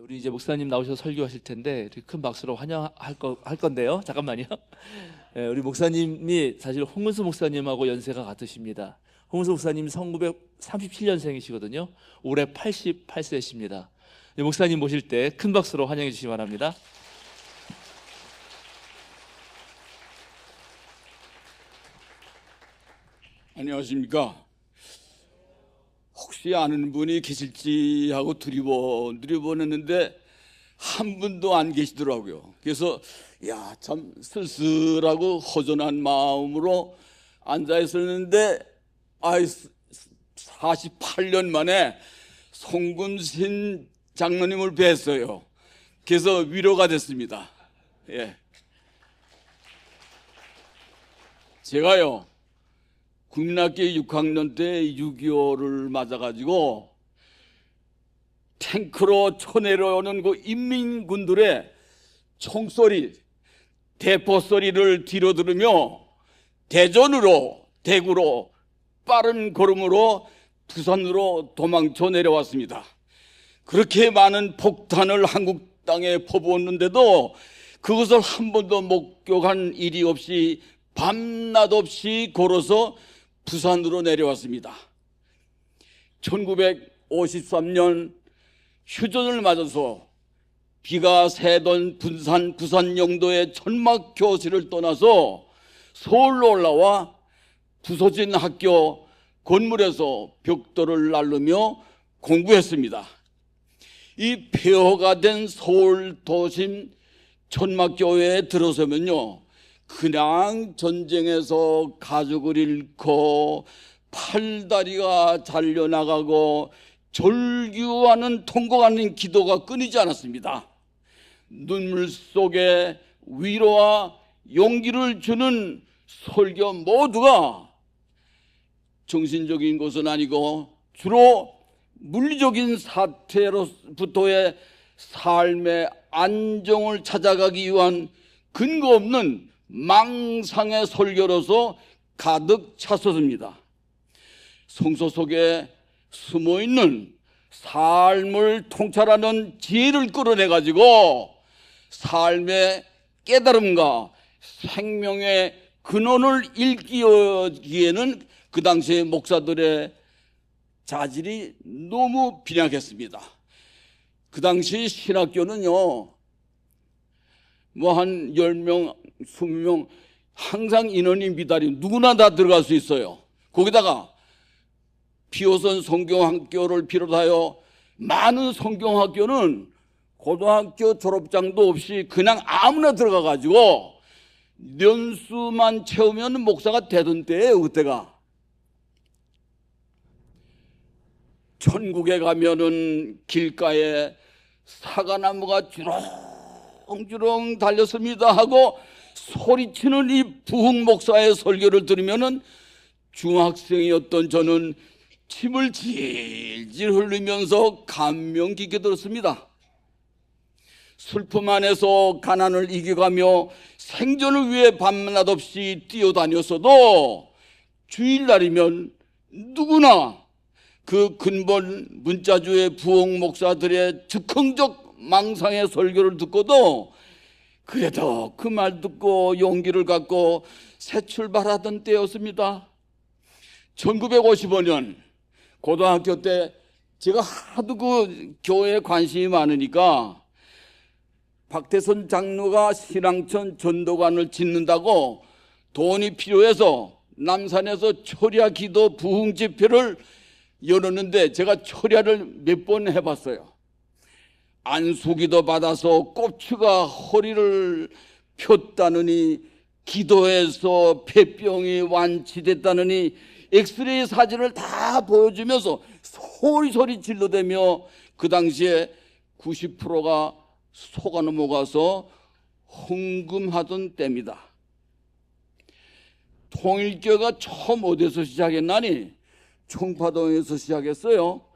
우리 이제 목사님 나오셔서 설교하실 텐데 이렇게 큰 박수로 환영할 건데요. 잠깐만요. 우리 목사님이 사실 홍은수 목사님하고 연세가 같으십니다. 홍은수 목사님 1937년생이시거든요. 올해 88세십니다. 목사님 모실 때 큰 박수로 환영해 주시기 바랍니다. 안녕하십니까. 혹시 아는 분이 계실지 하고 두리번했는데 한 분도 안 계시더라고요. 그래서 참 쓸쓸하고 허전한 마음으로 앉아 있었는데 48년 만에 송금신 장로님을 뵀어요. 그래서 위로가 됐습니다. 제가요 국민학교 6학년 때 6.25를 맞아가지고 탱크로 쳐내려오는 그 인민군들의 총소리, 대포소리를 뒤로 들으며 대구로 빠른 걸음으로 부산으로 도망쳐 내려왔습니다. 그렇게 많은 폭탄을 한국 땅에 퍼부었는데도 그것을 한 번도 목격한 일이 없이 밤낮 없이 걸어서 부산으로 내려왔습니다. 1953년 휴전을 맞아서 비가 새던 부산 영도의 천막 교실을 떠나서 서울로 올라와 부서진 학교 건물에서 벽돌을 날르며 공부했습니다. 이 폐허가 된 서울 도심 천막교회에 들어서면요, 그냥 전쟁에서 가족을 잃고 팔다리가 잘려나가고 절규하는 통곡하는 기도가 끊이지 않았습니다. 눈물 속에 위로와 용기를 주는 설교 모두가 정신적인 것은 아니고 주로 물리적인 사태로부터의 삶의 안정을 찾아가기 위한 근거 없는 망상의 설교로서 가득 찼었습니다. 성서 속에 숨어있는 삶을 통찰하는 지혜를 끌어내가지고 삶의 깨달음과 생명의 근원을 일깨우기에는 그 당시의 목사들의 자질이 너무 빈약했습니다. 그 당시 신학교는요, 한 10명, 20명 항상 인원이 미달이 누구나 다 들어갈 수 있어요. 거기다가 비오선 성경학교를 비롯하여 많은 성경학교는 고등학교 졸업장도 없이 그냥 아무나 들어가가지고 연수만 채우면 목사가 되던 때예요. 그때가 천국에 가면은 길가에 사과나무가 주렁주렁 달렸습니다 하고 소리치는 이 부흥 목사의 설교를 들으면은 중학생이었던 저는 침을 질질 흘리면서 감명 깊게 들었습니다. 슬픔 안에서 가난을 이겨가며 생존을 위해 밤낮 없이 뛰어다녔어도 주일날이면 누구나 그 근본 문자주의 부흥 목사들의 즉흥적 망상의 설교를 듣고도 그래도 그 말 듣고 용기를 갖고 새 출발하던 때였습니다. 1955년 고등학교 때 제가 하도 그 교회에 관심이 많으니까 박태선 장로가 신앙천 전도관을 짓는다고 돈이 필요해서 남산에서 철야 기도 부흥 집회를 열었는데 제가 철야를 몇 번 해봤어요. 안수기도 받아서 꼽추가 허리를 폈다느니, 기도해서 폐병이 완치됐다느니 엑스레이 사진을 다 보여주면서 소리 질러대며 그 당시에 90%가 속아 넘어가서 헌금하던 때입니다. 통일교가 처음 어디서 시작했나니 청파동에서 시작했어요.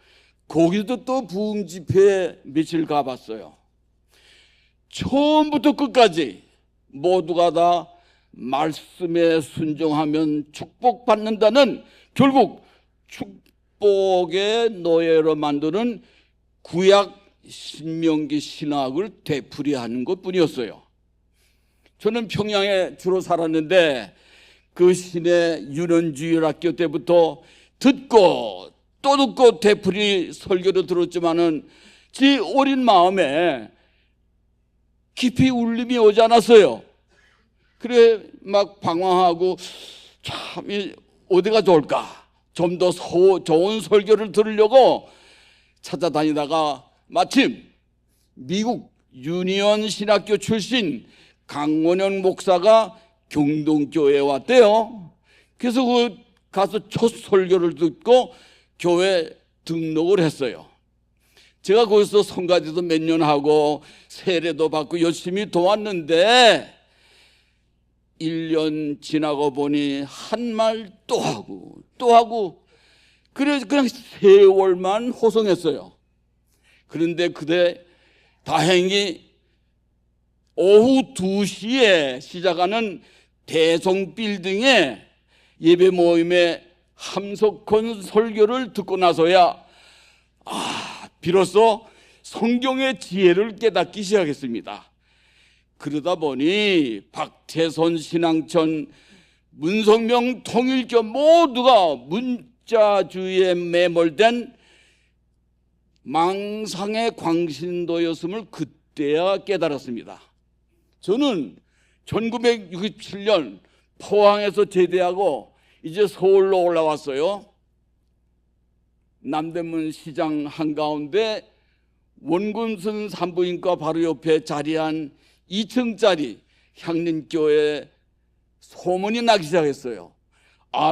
거기도 또 부흥 집회에 며칠 가봤어요. 처음부터 끝까지 모두가 다 말씀에 순종하면 축복받는다는, 결국 축복의 노예로 만드는 구약 신명기 신학을 되풀이하는 것뿐이었어요. 저는 평양에 주로 살았는데 그 시내 윤원주일학교 때부터 듣고 또 듣고 되풀이 설교를 들었지만은 제 어린 마음에 깊이 울림이 오지 않았어요. 그래 막 방황하고 참 어디가 좋을까? 좀 더 좋은 설교를 들으려고 찾아다니다가 마침 미국 유니온 신학교 출신 강원영 목사가 경동교회에 왔대요. 그래서 그 가서 첫 설교를 듣고 교회 등록을 했어요. 제가 거기서 성가대도 몇 년 하고 세례도 받고 열심히 도왔는데 1년 지나고 보니 한 말 또 하고 또 하고 그래서 그냥 세월만 호송했어요. 그런데 그때 다행히 오후 2시에 시작하는 대성 빌딩에 예배 모임에 함석헌 설교를 듣고 나서야 비로소 성경의 지혜를 깨닫기 시작했습니다. 그러다 보니 박태선 신앙천 문성명 통일교 모두가 문자주의에 매몰된 망상의 광신도였음을 그때야 깨달았습니다. 저는 1967년 포항에서 제대하고 이제 서울로 올라왔어요. 남대문 시장 한가운데 원군순 산부인과 바로 옆에 자리한 2층짜리 향림교회 소문이 나기 시작했어요.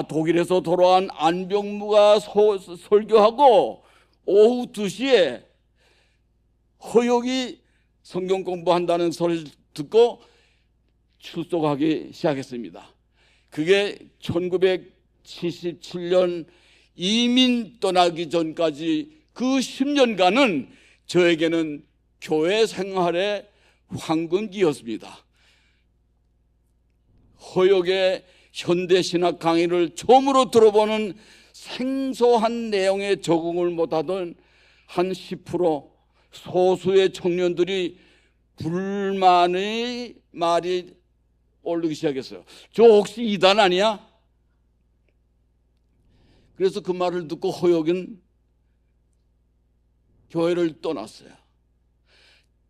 독일에서 돌아온 안병무가 설교하고 오후 2시에 허역이 성경 공부한다는 소리를 듣고 출석하기 시작했습니다. 그게 1977년 이민 떠나기 전까지 그 10년간은 저에게는 교회 생활의 황금기였습니다. 허역의 현대신학 강의를 처음으로 들어보는 생소한 내용에 적응을 못하던 한 10% 소수의 청년들이 불만의 말이 오르기 시작했어요. 저 혹시 이단 아니야? 그래서 그 말을 듣고 허역은 교회를 떠났어요.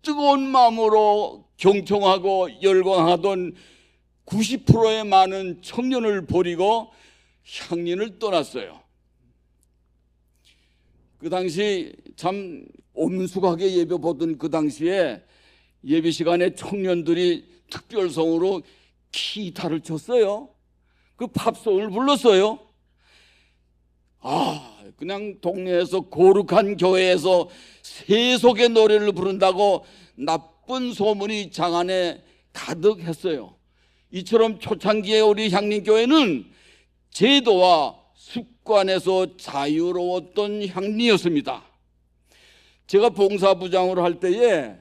뜨거운 마음으로 경청하고 열광하던 90%의 많은 청년을 버리고 향린을 떠났어요. 그 당시 참 엄숙하게 예배 보던 그 당시에 예배 시간에 청년들이 특별성으로 기타를 쳤어요. 그 팝송을 불렀어요. 그냥 동네에서 거룩한 교회에서 세속의 노래를 부른다고 나쁜 소문이 장안에 가득했어요. 이처럼 초창기에 우리 향림교회는 제도와 습관에서 자유로웠던 향리였습니다. 제가 봉사부장으로 할 때에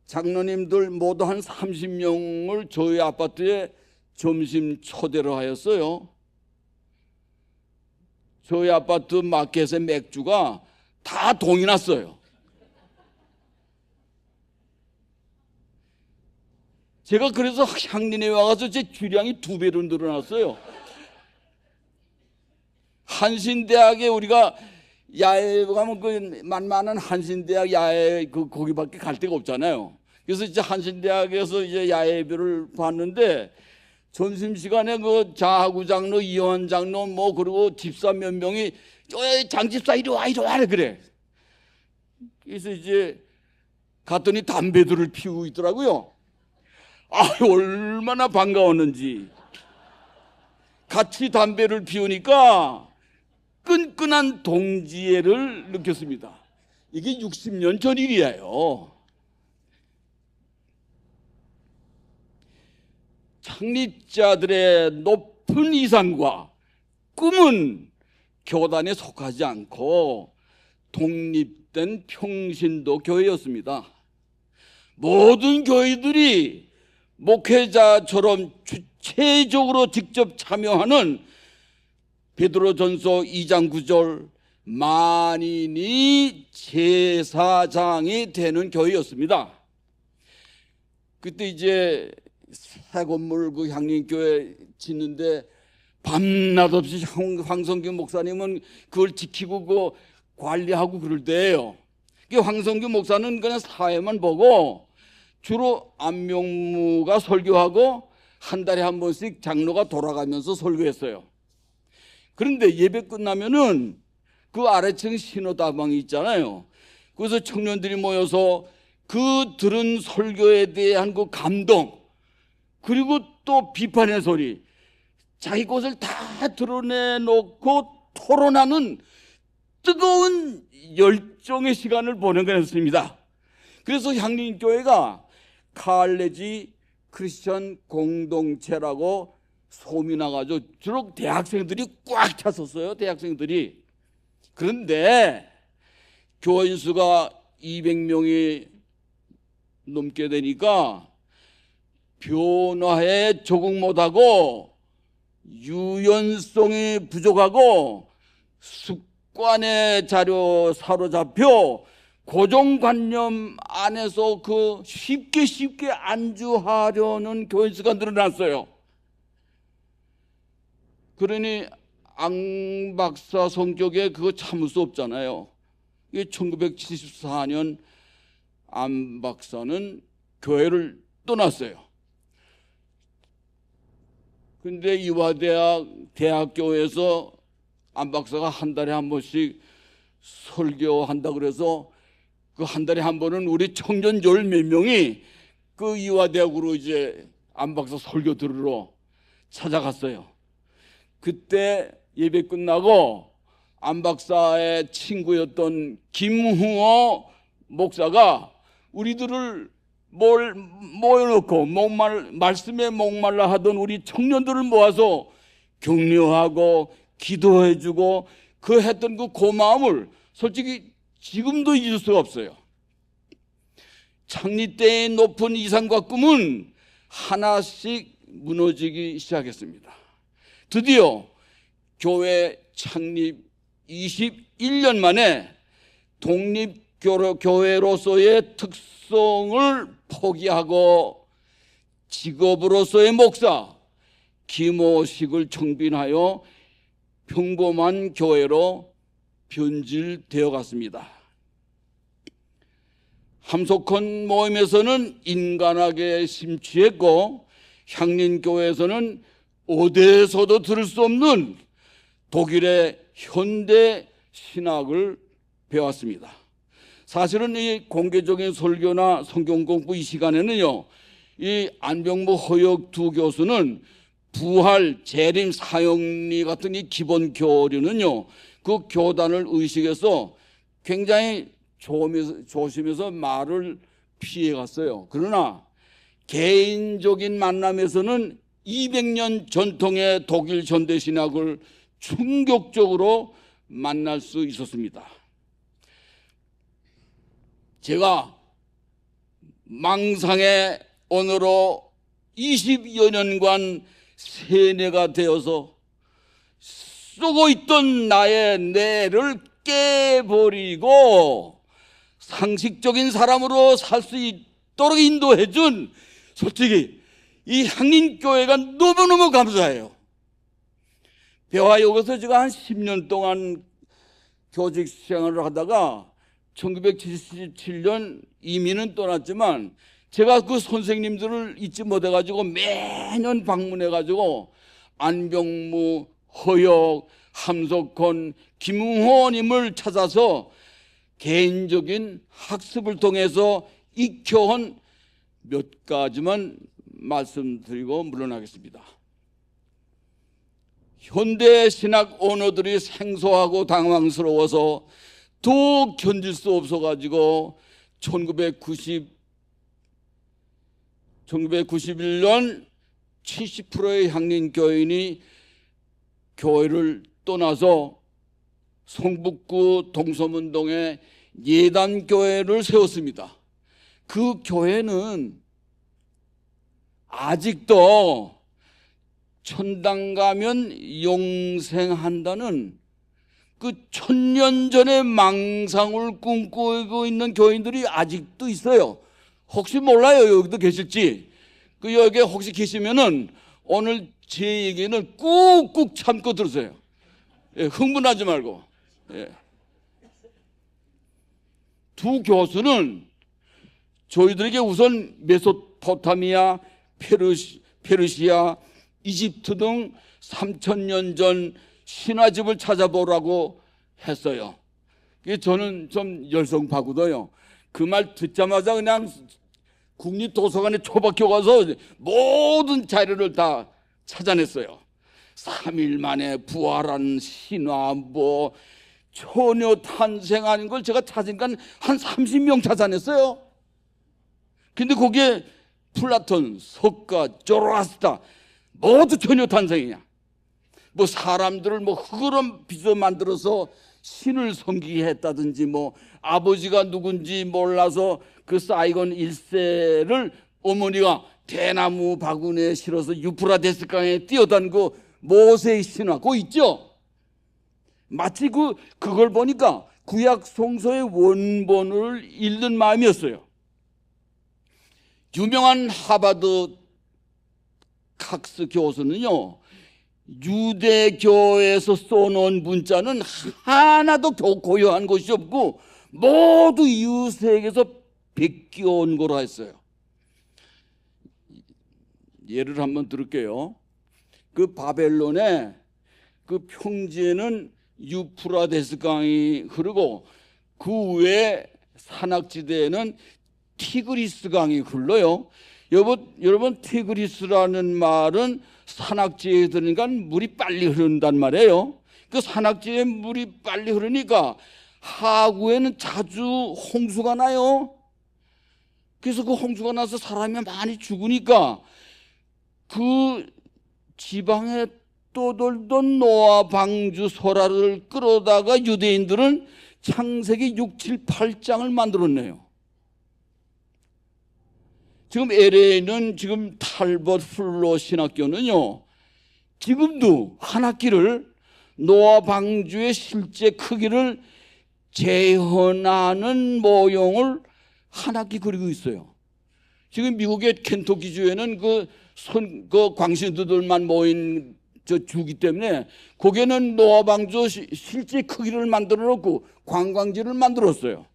장로님들 모두 한 30명을 저희 아파트에 점심 초대를 하였어요. 저희 아파트 마켓의 맥주가 다 동이 났어요. 제가 그래서 향린에 와서 제 주량이 2배로 늘어났어요. 한신대학에 우리가 야외 가면 그 만만한 한신대학 야외 거기밖에 갈 데가 없잖아요. 그래서 이제 한신대학에서 이제 야외 예배를 봤는데 점심시간에 그 자하구 장로, 이현 장로 뭐 그리고 집사 몇 명이 장집사 이리 와 그래. 그래서 이제 갔더니 담배들을 피우고 있더라고요. 얼마나 반가웠는지. 같이 담배를 피우니까 끈끈한 동지애를 느꼈습니다. 이게 60년 전 일이에요. 창립자들의 높은 이상과 꿈은 교단에 속하지 않고 독립된 평신도 교회였습니다. 모든 교회들이 목회자처럼 주체적으로 직접 참여하는 베드로전서 2장 9절, 만인이 제사장이 되는 교회였습니다. 그때 이제 새 건물 그 향림교회 짓는데 밤낮 없이 황성규 목사님은 그걸 지키고 그 관리하고 그럴 때예요. 황성규 목사는 그냥 사회만 보고 주로 안명무가 설교하고 한 달에 한 번씩 장로가 돌아가면서 설교했어요. 그런데 예배 끝나면은 그 아래층 신호다방이 있잖아요. 그래서 청년들이 모여서 그 들은 설교에 대한 그 감동, 그리고 또 비판의 소리, 자기 것을 다 드러내놓고 토론하는 뜨거운 열정의 시간을 보내겠습니다. 그래서 향림교회가 칼레지 크리스천 공동체라고 소문이 나가지고 주로 대학생들이 꽉 찼었어요. 대학생들이. 그런데 교인 수가 200명이 넘게 되니까 변화에 적응 못하고 유연성이 부족하고 습관의 자료 사로잡혀 고정관념 안에서 그 쉽게 안주하려는 교인 수가 늘어났어요. 그러니 앙 박사 성격에 그거 참을 수 없잖아요. 1974년 안 박사는 교회를 떠났어요. 근데 이화대학 대학교에서 안 박사가 한 달에 한 번씩 설교한다 그래서 그 한 달에 한 번은 우리 청년 열 몇 명이 그 이화대학으로 이제 안 박사 설교 들으러 찾아갔어요. 그때 예배 끝나고 안 박사의 친구였던 김후어 목사가 우리들을 모여놓고 말씀에 목말라 하던 우리 청년들을 모아서 격려하고 기도해주고 그 했던 그 고마움을 솔직히 지금도 잊을 수가 없어요. 창립 때의 높은 이상과 꿈은 하나씩 무너지기 시작했습니다. 드디어 교회 창립 21년 만에 독립교회로서의 특성을 포기하고 직업으로서의 목사 김호식을 정빈하여 평범한 교회로 변질되어 갔습니다. 함석헌 모임에서는 인간하게 심취했고 향림교회에서는 어디에서도 들을 수 없는 독일의 현대 신학을 배웠습니다. 사실은 이 공개적인 설교나 성경 공부 이 시간에는요, 이 안병무 허역 두 교수는 부활, 재림, 사형리 같은 이 기본 교리는요, 그 교단을 의식해서 굉장히 조심해서 말을 피해갔어요. 그러나 개인적인 만남에서는 200년 전통의 독일 현대신학을 충격적으로 만날 수 있었습니다. 제가 망상의 언어로 20여 년간 세뇌가 되어서 쏘고 있던 나의 뇌를 깨버리고 상식적인 사람으로 살 수 있도록 인도해준 솔직히 이 향림교회가 너무너무 감사해요. 배화역에서 제가 한 10년 동안 교직 생활을 하다가 1977년 이민은 떠났지만 제가 그 선생님들을 잊지 못해가지고 매년 방문해가지고 안병무, 허역, 함석헌, 김웅호님을 찾아서 개인적인 학습을 통해서 익혀온 몇 가지만 말씀드리고 물러나겠습니다. 현대 신학 언어들이 생소하고 당황스러워서 더 견딜 수 없어가지고 1991년 70%의 향림교인이 교회를 떠나서 성북구 동서문동에 예단교회를 세웠습니다. 그 교회는 아직도 천당 가면 영생한다는 그 1000년 전의 망상을 꿈꾸고 있는 교인들이 아직도 있어요. 혹시 몰라요, 여기도 계실지. 그 여기 혹시 계시면은 오늘 제 얘기는 꾹꾹 참고 들으세요. 예, 흥분하지 말고. 예. 두 교수는 저희들에게 우선 메소포타미아, 페르시아, 이집트 등 3000년 전 신화집을 찾아보라고 했어요. 저는 좀 열성파거든요. 그 말 듣자마자 그냥 국립도서관에 초박혀 가서 모든 자료를 다 찾아냈어요. 3일 만에 부활한 신화, 뭐 처녀 탄생하는 걸 제가 찾으니까 한 30명 찾아냈어요. 근데 거기에 플라톤, 석가, 조로아스타 모두 처녀 탄생이냐. 뭐 사람들을 뭐 흙으로 빚어 만들어서 신을 섬기게 했다든지, 뭐 아버지가 누군지 몰라서 그 사이건 1세를 어머니가 대나무 바구니에 실어서 유프라데스 강에 뛰어다니고 모세의 신화 그거 있죠. 마치 그걸 보니까 구약 성서의 원본을 읽는 마음이었어요. 유명한 하버드 칵스 교수는요, 유대교에서 써놓은 문자는 하나도 고유한 것이 없고 모두 이웃에게서 베껴온 거라 했어요. 예를 한번 들을게요. 그 바벨론의 그 평지에는 유프라데스 강이 흐르고 그 외에 산악지대에는 티그리스 강이 흘러요. 여러분 티그리스라는 말은 산악지에 들으니까 물이 빨리 흐른단 말이에요. 그 산악지에 물이 빨리 흐르니까 하구에는 자주 홍수가 나요. 그래서 그 홍수가 나서 사람이 많이 죽으니까 그 지방에 떠돌던 노아 방주 소라를 끌어다가 유대인들은 창세기 6, 7, 8장을 만들었네요. 지금 LA는 지금 탈벗 플로 신학교는요, 지금도 한 학기를 노아 방주의 실제 크기를 재현하는 모형을 한 학기 그리고 있어요. 지금 미국의 켄터키주에는 그 광신도들만 모인 저 주기 때문에 거기에는 노아 방주 실제 크기를 만들어 놓고 관광지를 만들었어요.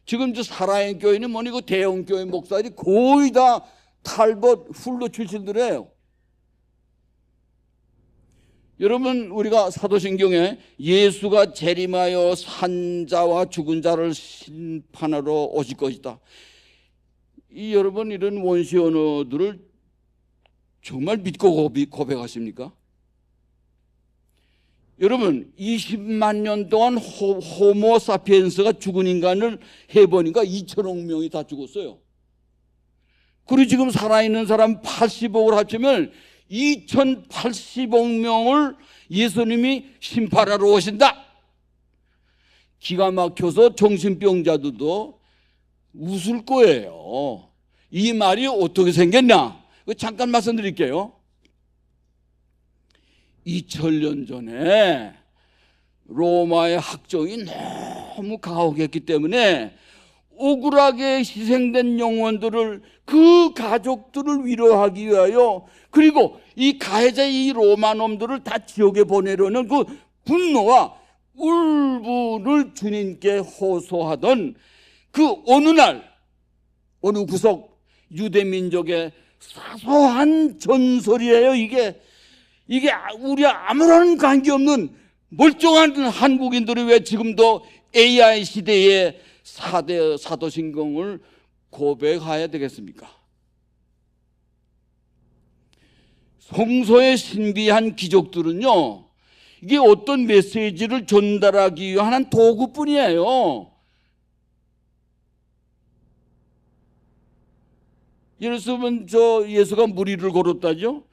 지금 저 사랑의 교회는 뭐니 그 대형 교회 목사들이 거의 다 탈벗 훌로 출신들이에요. 여러분, 우리가 사도신경에 예수가 재림하여 산자와 죽은 자를 심판하러 오실 것이다. 여러분, 이런 원시 언어들을 정말 믿고 고백하십니까? 여러분, 20만 년 동안 호모 사피엔스가 죽은 인간을 해보니까 2천억 명이 다 죽었어요. 그리고 지금 살아있는 사람 80억을 합치면 2080억 명을 예수님이 심판하러 오신다. 기가 막혀서 정신병자들도 웃을 거예요. 이 말이 어떻게 생겼냐? 잠깐 말씀드릴게요. 2000년 전에 로마의 학정이 너무 가혹했기 때문에 억울하게 희생된 영혼들을, 그 가족들을 위로하기 위하여, 그리고 이 가해자 이 로마 놈들을 다 지옥에 보내려는 그 분노와 울분을 주님께 호소하던 그 어느 날 어느 구석 유대민족의 사소한 전설이에요. 이게 우리 아무런 관계없는 멀쩡한 한국인들이 왜 지금도 AI 시대에 사도신경을 고백해야 되겠습니까? 성서의 신비한 기적들은요, 이게 어떤 메시지를 전달하기 위한 도구뿐이에요. 예를 들면 예수가 무리를 걸었다죠.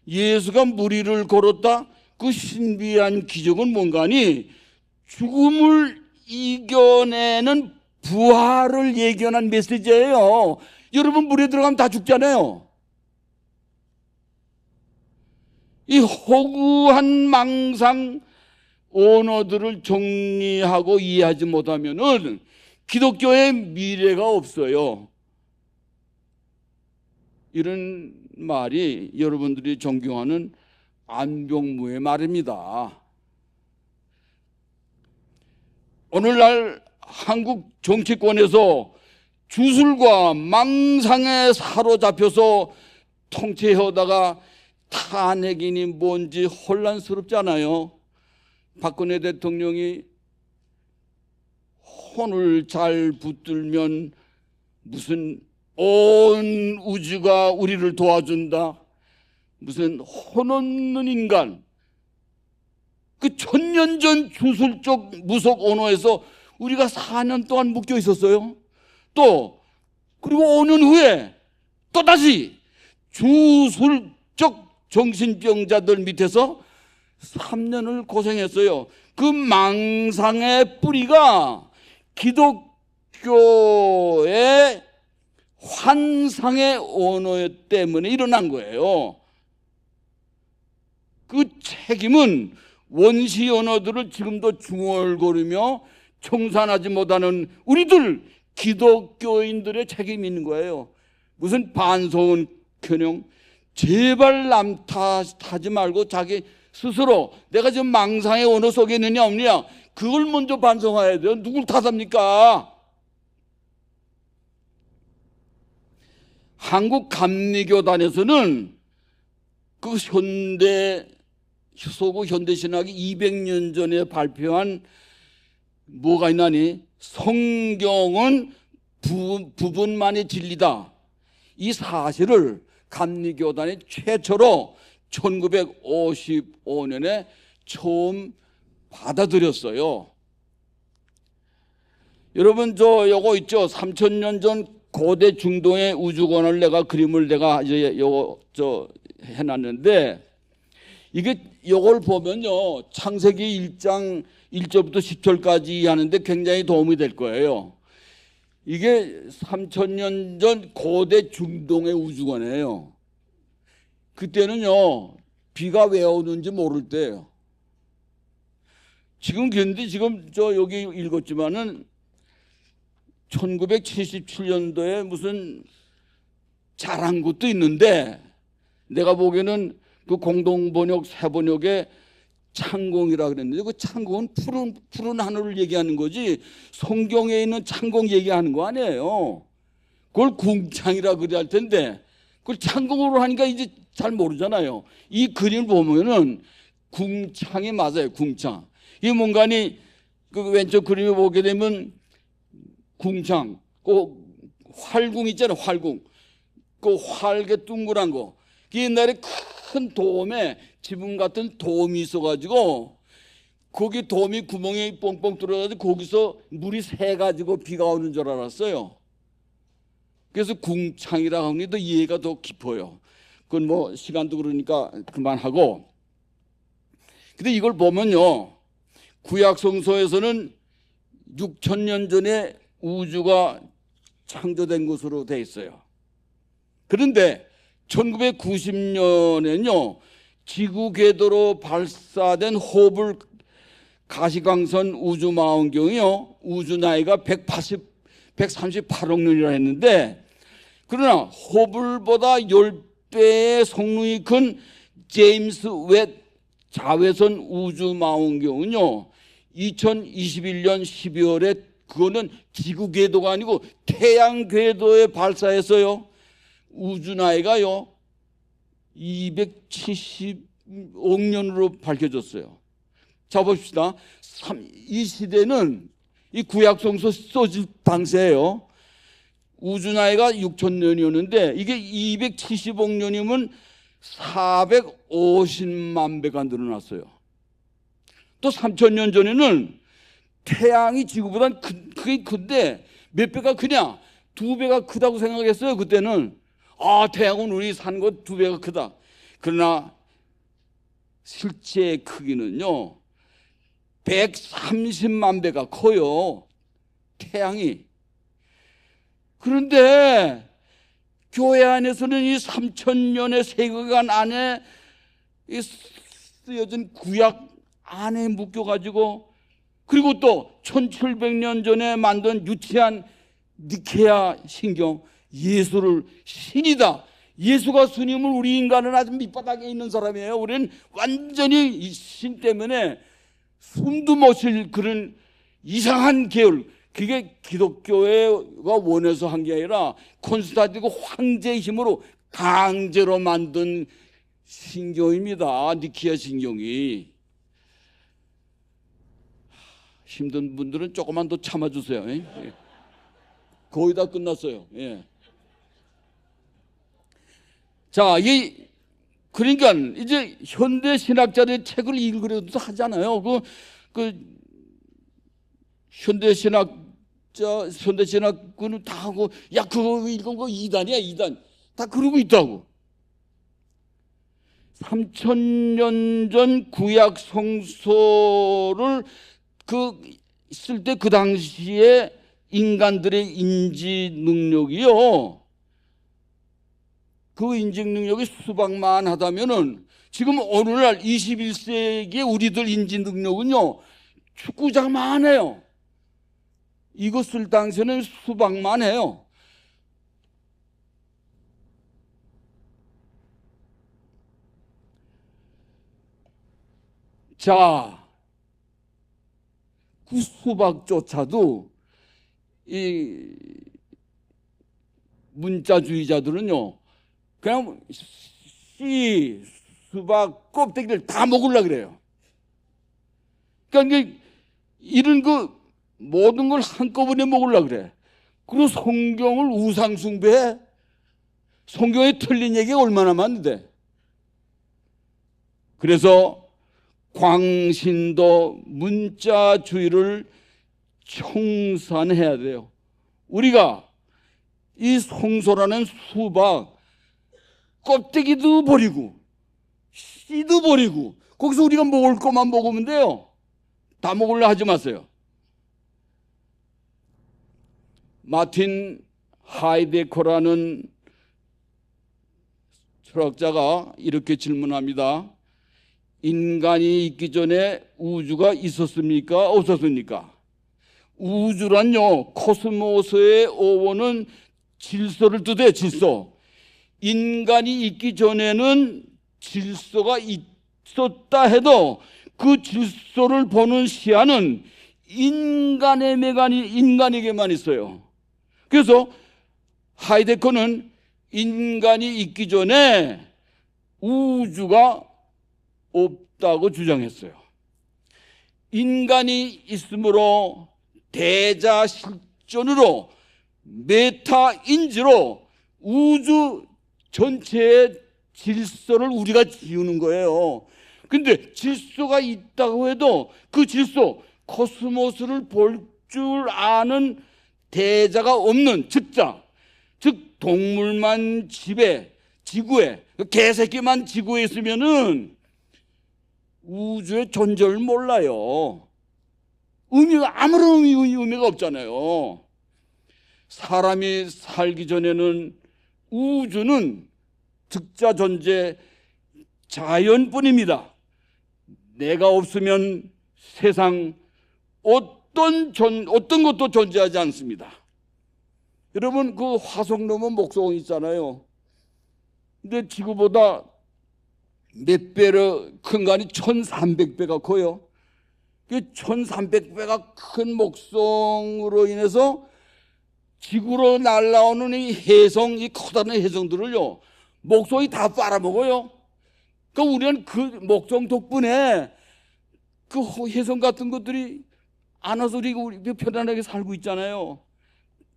예수가 무리를 걸었다. 그 신비한 기적은 뭔가니 죽음을 이겨내는 부활을 예견한 메시지예요. 여러분, 물에 들어가면 다 죽잖아요. 이 허구한 망상, 언어들을 정리하고 이해하지 못하면은 기독교의 미래가 없어요. 이런 말이 여러분들이 존경하는 안병무의 말입니다. 오늘날 한국 정치권에서 주술과 망상에 사로잡혀서 통치하다가 탄핵이니 뭔지 혼란스럽잖아요. 박근혜 대통령이 혼을 잘 붙들면 무슨 온 우주가 우리를 도와준다, 무슨 혼 없는 인간, 그 천년 전 주술적 무속 언어에서 우리가 4년 동안 묶여 있었어요. 또 그리고 5년 후에 또다시 주술적 정신병자들 밑에서 3년을 고생했어요. 그 망상의 뿌리가 기독교의 환상의 언어 때문에 일어난 거예요. 그 책임은 원시 언어들을 지금도 중얼거리며 청산하지 못하는 우리들 기독교인들의 책임이 있는 거예요. 무슨 반성은커녕 제발 남 탓하지 말고 자기 스스로 내가 지금 망상의 언어 속에 있느냐 없느냐 그걸 먼저 반성해야 돼요. 누굴 탓합니까? 한국 감리교단에서는 그 서구 현대신학이 200년 전에 발표한 뭐가 있나니 성경은 부분만이 진리다, 이 사실을 감리교단이 최초로 1955년에 처음 받아들였어요. 여러분 요거 있죠? 3000년 전 고대 중동의 우주권을 내가 그림을 내가 이제 해놨는데, 이게 요걸 보면요 창세기 1장 1절부터 10절까지 하는데 굉장히 도움이 될 거예요. 이게 3000년 전 고대 중동의 우주권이에요. 그때는요 비가 왜 오는지 모를 때예요. 지금 근데 지금 여기 읽었지만은 1977년도에 무슨 잘한 것도 있는데, 내가 보기에는 그 공동번역 새번역에 창공이라 그랬는데 그 창공은 푸른 하늘을 얘기하는 거지 성경에 있는 창공 얘기하는 거 아니에요. 그걸 궁창이라 그래야 할 텐데 그걸 창공으로 하니까 이제 잘 모르잖아요. 이 그림을 보면은 궁창이 맞아요. 궁창. 이 뭔가니 그 왼쪽 그림을 보게 되면 궁창, 그 활궁 있잖아요. 활궁. 그 활게 둥그란 거. 그 옛날에 큰 돔에 지붕 같은 돔이 있어가지고 거기 돔이 구멍이 뻥뻥 뚫어가지고 거기서 물이 새가지고 비가 오는 줄 알았어요. 그래서 궁창이라고 하니 더 이해가 더 깊어요. 그건 뭐 시간도 그러니까 그만하고. 근데 이걸 보면요 구약 성서에서는 6000년 전에 우주가 창조된 것으로 돼 있어요. 그런데 1990년에는요 지구 궤도로 발사된 허블 가시광선 우주망원경이요 우주 나이가 138억 년이라 했는데, 그러나 허블보다 10배의 성능이 큰 제임스 웹 자외선 우주망원경은요 2021년 12월에 그거는 지구 궤도가 아니고 태양 궤도에 발사했어요. 우주 나이가요 270억 년으로 밝혀졌어요. 자 봅시다. 이 시대는 이 구약 성서 써질 당시에요 우주 나이가 6000년이었는데 이게 270억 년이면 450만 배가 늘어났어요. 또 3000년 전에는 태양이 지구보다 크게 큰데 몇 배가 크냐? 2배가 크다고 생각했어요. 그때는 태양은 우리 사는 것 2배가 크다. 그러나 실제 크기는요 130만 배가 커요 태양이. 그런데 교회 안에서는 이 3000년의 세계관 안에 쓰여진 구약 안에 묶여가지고, 그리고 또 1700년 전에 만든 유치한 니케아 신경, 예수를 신이다, 예수가 스님을, 우리 인간은 아주 밑바닥에 있는 사람이에요. 우리는 완전히 이 신 때문에 숨도 못 쉴 그런 이상한 계열, 그게 기독교가 원해서 한 게 아니라 콘스탄티노 황제의 힘으로 강제로 만든 신경입니다. 니케아 신경이. 힘든 분들은 조금만 더 참아주세요. 거의 다 끝났어요. 예. 자, 그러니까 이제 현대 신학자들의 책을 읽으려도 하잖아요. 현대 신학군은 다 하고, 야, 그거 읽은 거 이단이야, 이단. 다 그러고 있다고. 3000년 전 구약 성서를 쓸 때 그 당시에 인간들의 인지 능력이요, 그 인지 능력이 수박만 하다면은 지금 오늘날 21세기의 우리들 인지 능력은요, 축구장만 해요. 이거 쓸 당시에는 수박만 해요. 자, 그 수박조차도 이 문자주의자들은요, 그냥 씨, 수박 껍데기를 다 먹으려고 그래요. 그러니까 이런 모든 걸 한꺼번에 먹으려고 그래. 그리고 성경을 우상숭배해. 성경에 틀린 얘기가 얼마나 많은데. 그래서 광신도 문자주의를 청산해야 돼요. 우리가 이 성소라는 수박 껍데기도 버리고 씨도 버리고 거기서 우리가 먹을 것만 먹으면 돼요. 다 먹으려 하지 마세요. 마틴 하이데커라는 철학자가 이렇게 질문합니다. 인간이 있기 전에 우주가 있었습니까? 없었습니까? 우주란요, 코스모스의 어원은 질서를 뜻해. 질서. 인간이 있기 전에는 질서가 있었다 해도 그 질서를 보는 시야는 인간에게만 있어요. 그래서 하이데커는 인간이 있기 전에 우주가 없다고 주장했어요. 인간이 있으므로 대자실존으로 메타인지로 우주 전체의 질서를 우리가 지우는 거예요. 근데 질서가 있다고 해도 그 질서, 코스모스를 볼 줄 아는 대자가 없는 즉자, 즉 동물만 지구에, 개새끼만 지구에 있으면은 우주의 존재를 몰라요. 아무런 의미가 없잖아요. 사람이 살기 전에는 우주는 즉자 존재, 자연뿐입니다. 내가 없으면 세상 어떤 것도 존재하지 않습니다. 여러분, 그 화성 넘은 목성 있잖아요. 근데 지구보다 몇 배로 큰 거 아니 1300배가 커요. 그 1300배가 큰 목성으로 인해서 지구로 날아오는 이 커다란 해성들을요, 목성이 다 빨아먹어요. 그러니까 우리는 그 목성 덕분에 그 해성 같은 것들이 안 와서 우리 편안하게 살고 있잖아요.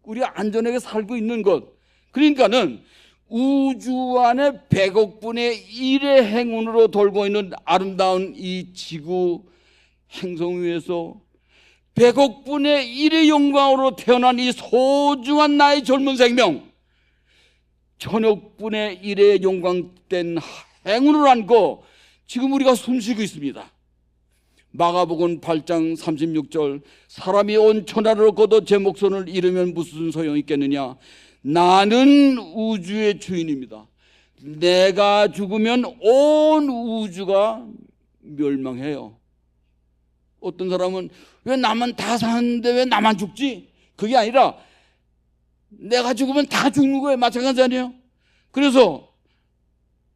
우리 안전하게 살고 있는 것. 그러니까는 우주 안에 100억 분의 1의 행운으로 돌고 있는 아름다운 이 지구 행성 위에서 100억 분의 1의 영광으로 태어난 이 소중한 나의 젊은 생명, 1000억 분의 1의 영광된 행운을 안고 지금 우리가 숨쉬고 있습니다. 마가복음 8장 36절, 사람이 온 천하를 얻고도 제 목숨을 잃으면 무슨 소용이 있겠느냐. 나는 우주의 주인입니다. 내가 죽으면 온 우주가 멸망해요. 어떤 사람은 왜 나만 다 사는데 왜 나만 죽지? 그게 아니라 내가 죽으면 다 죽는 거예요. 마찬가지 아니에요? 그래서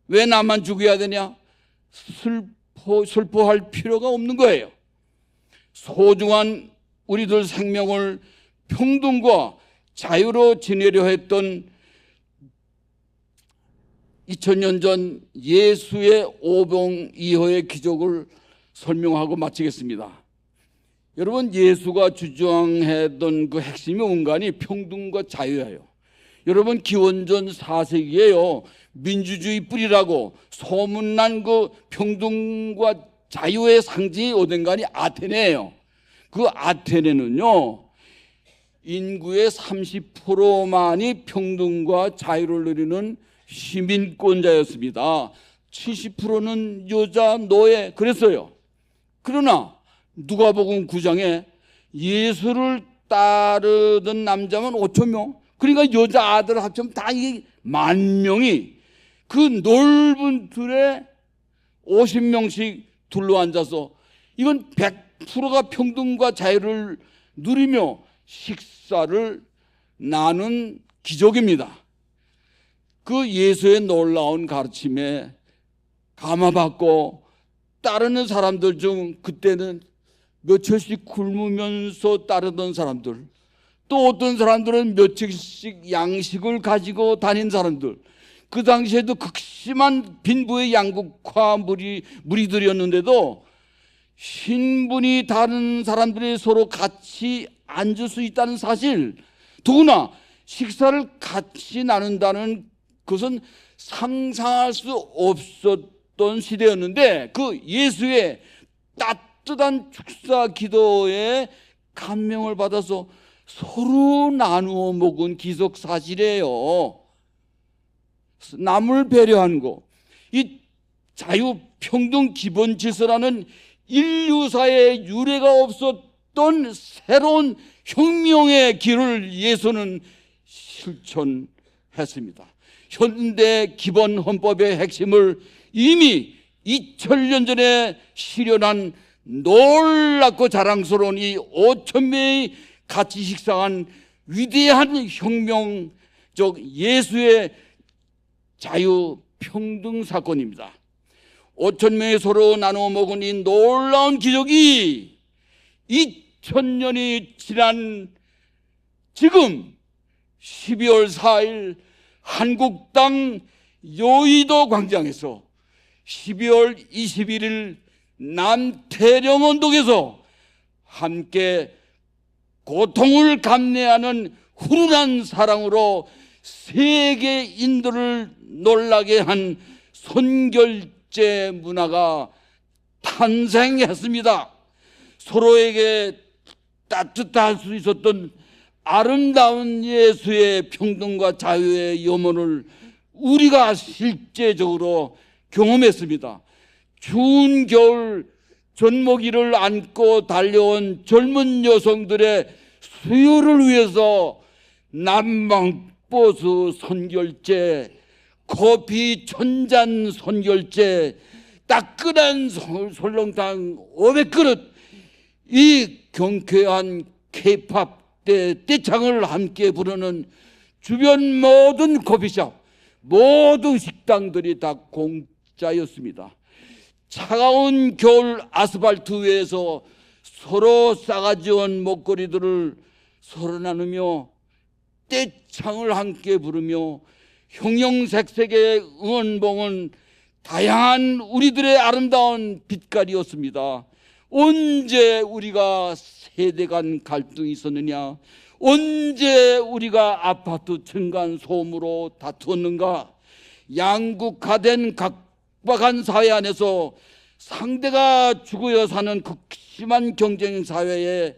왜 나만 죽어야 되냐? 슬퍼할 필요가 없는 거예요. 소중한 우리들 생명을 평등과 자유로 지내려 했던 2000년 전 예수의 오병이어의 기적을 설명하고 마치겠습니다. 여러분, 예수가 주장했던 그 핵심의 원간이 평등과 자유예요. 여러분, 기원전 4세기에요. 민주주의 뿌리라고 소문난 그 평등과 자유의 상징이 어딘가니 아테네예요. 그 아테네는요, 인구의 30%만이 평등과 자유를 누리는 시민권자였습니다. 70%는 여자, 노예 그랬어요. 그러나 누가복음 9장에 예수를 따르던 남자만 5천 명, 그러니까 여자 아들 합치면 다 이게 10,000명이 그 넓은 틀에 50명씩 둘러앉아서 이건 100%가 평등과 자유를 누리며 식사를 나눈 기적입니다. 그 예수의 놀라운 가르침에 감화받고 따르는 사람들 중 그때는 며칠씩 굶으면서 따르던 사람들, 또 어떤 사람들은 며칠씩 양식을 가지고 다닌 사람들, 그 당시에도 극심한 빈부의 양극화 무리들이었는데도 신분이 다른 사람들이 서로 같이 앉을 수 있다는 사실, 더구나 식사를 같이 나눈다는 그것은 상상할 수 없었던 시대였는데 그 예수의 따뜻한 축사 기도에 감명을 받아서 서로 나누어 먹은 기적사실이에요. 남을 배려하는 거, 이 자유평등 기본 질서라는 인류사에 유례가 없었던 새로운 혁명의 길을 예수는 실천했습니다. 현대 기본 헌법의 핵심을 이미 2000년 전에 실현한 놀랍고 자랑스러운 이 5,000명이 같이 식사한 위대한 혁명적 예수의 자유평등 사건입니다. 5,000명이 서로 나누어 먹은 이 놀라운 기적이 2000년이 지난 지금 12월 4일 한국당 여의도 광장에서 12월 21일 남태령 언덕에서 함께 고통을 감내하는 훈훈한 사랑으로 세계인들을 놀라게 한 선결제 문화가 탄생했습니다. 서로에게 따뜻할 수 있었던 아름다운 예수의 평등과 자유의 염원을 우리가 실제적으로 경험했습니다. 추운 겨울 젖먹이를 안고 달려온 젊은 여성들의 수요를 위해서 난방버스 선결제, 커피 1000잔 선결제, 따끈한 설렁탕 500그릇, 이 경쾌한 K-팝 떼창을 함께 부르는 주변 모든 커피숍, 모든 식당들이 다 공짜였습니다. 차가운 겨울 아스팔트 위에서 서로 싸가지 온 목걸이들을 서로 나누며 떼창을 함께 부르며 형형색색의 응원봉은 다양한 우리들의 아름다운 빛깔이었습니다. 언제 우리가 세대 간 갈등이 있었느냐? 언제 우리가 아파트 층간 소음으로 다투었는가? 양극화된 각박한 사회 안에서 상대가 죽어야 사는 극심한 경쟁 사회에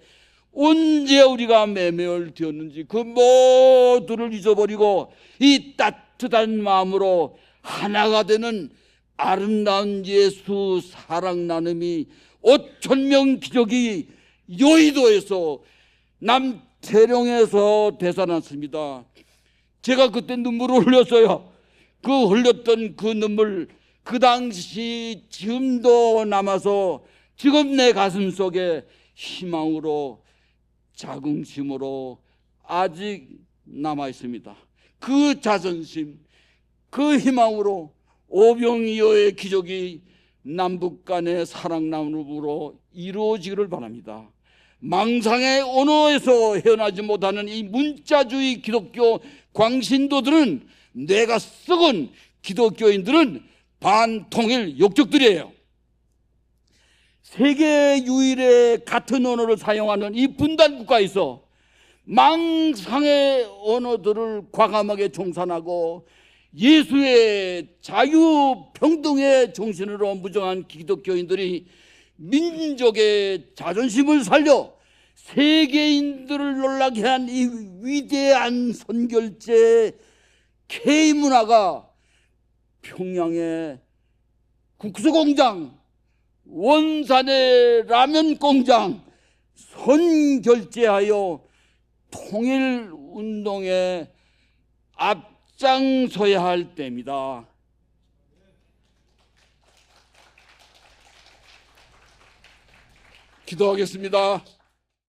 언제 우리가 매몰되었는지 그 모두를 잊어버리고 이 따뜻한 마음으로 하나가 되는 아름다운 예수 사랑 나눔이 5,000명 기적이 여의도에서 남태령에서 되살았습니다. 제가 그때 눈물을 흘렸어요. 그 흘렸던 그 눈물, 그 당시 지금도 남아서 지금 내 가슴 속에 희망으로 자긍심으로 아직 남아 있습니다. 그 자존심, 그 희망으로 오병이어의 기적이 남북 간의 사랑나눔으로 이루어지기를 바랍니다. 망상의 언어에서 헤어나지 못하는 이 문자주의 기독교 광신도들은, 뇌가 썩은 기독교인들은 반통일 욕적들이에요. 세계 유일의 같은 언어를 사용하는 이 분단 국가에서 망상의 언어들을 과감하게 종산하고 예수의 자유평등의 정신으로 무정한 기독교인들이 민족의 자존심을 살려 세계인들을 놀라게 한 이 위대한 선결제 K문화가 평양의 국수공장, 원산의 라면 공장 선결제하여 통일운동에 앞장서야 할 때입니다. 기도하겠습니다.